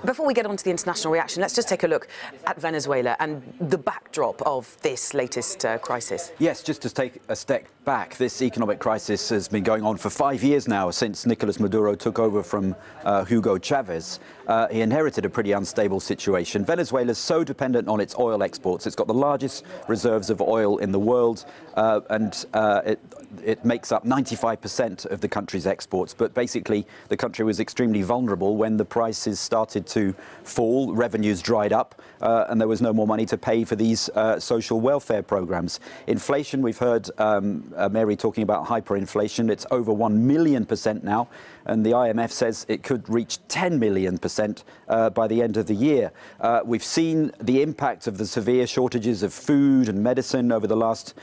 Before we get on to the international reaction, let's just take a look at Venezuela and the backdrop of this latest crisis. Yes, just to take a step back, this economic crisis has been going on for 5 years now, since Nicolas Maduro took over from Hugo Chavez. He inherited a pretty unstable situation. Venezuela is so dependent on its oil exports. It's got the largest reserves of oil in the world, and it makes up 95% of the country's exports. But basically, the country was extremely vulnerable when the prices started to fall, revenues dried up, and there was no more money to pay for these social welfare programs. Inflation, we've heard Mary talking about hyperinflation. It's over 1 million% now, and the IMF says it could reach 10 million% by the end of the year. We've seen the impact of the severe shortages of food and medicine over the last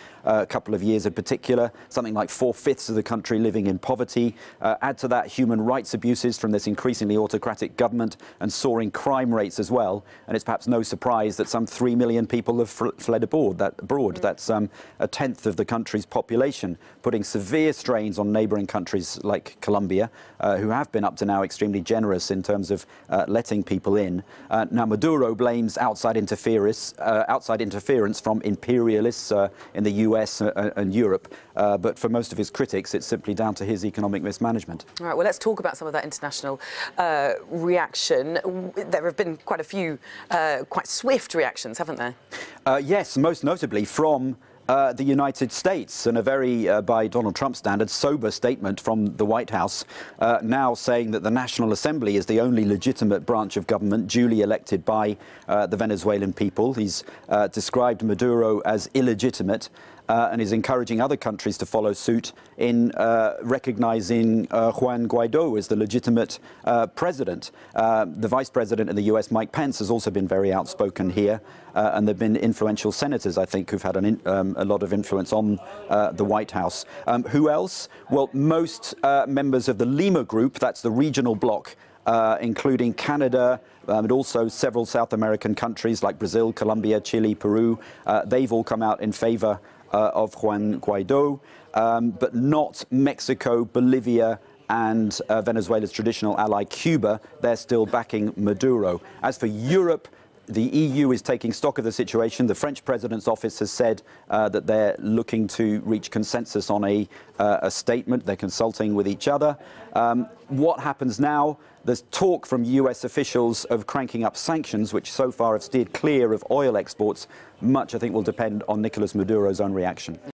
couple of years in particular. Something like 4/5 of the country living in poverty. Add to that human rights abuses from this increasingly autocratic government and soaring crime rates as well. And it's perhaps no surprise that some 3 million people have fled abroad. That's a tenth of the country's population, putting severe strains on neighbouring countries like Colombia, who have been up to now extremely generous in terms of letting people in. Now Maduro blames outside interference from imperialists in the US and Europe, but for most of his critics, it's simply down to his economic mismanagement. All right, well, let's talk about some of that international reaction. There have been quite a few quite swift reactions, haven't there? Yes, most notably from the United States, and a very, by Donald Trump standards, sober statement from the White House, now saying that the National Assembly is the only legitimate branch of government duly elected by the Venezuelan people. He's described Maduro as illegitimate, and is encouraging other countries to follow suit in recognizing Juan Guaido as the legitimate president. The vice president in the US, Mike Pence, has also been very outspoken here, and there have been influential senators, I think, who've had a lot of influence on the White House. Who else? Well, most members of the Lima Group, that's the regional bloc, including Canada, and also several South American countries like Brazil, Colombia, Chile, Peru. They've all come out in favor of Juan Guaido, but not Mexico, Bolivia, and Venezuela's traditional ally Cuba. They're still backing Maduro. As for Europe, the EU is taking stock of the situation. The French president's office has said that they're looking to reach consensus on a statement. They're consulting with each other. What happens now? There's talk from US officials of cranking up sanctions, which so far have steered clear of oil exports. Much, I think, will depend on Nicolas Maduro's own reaction.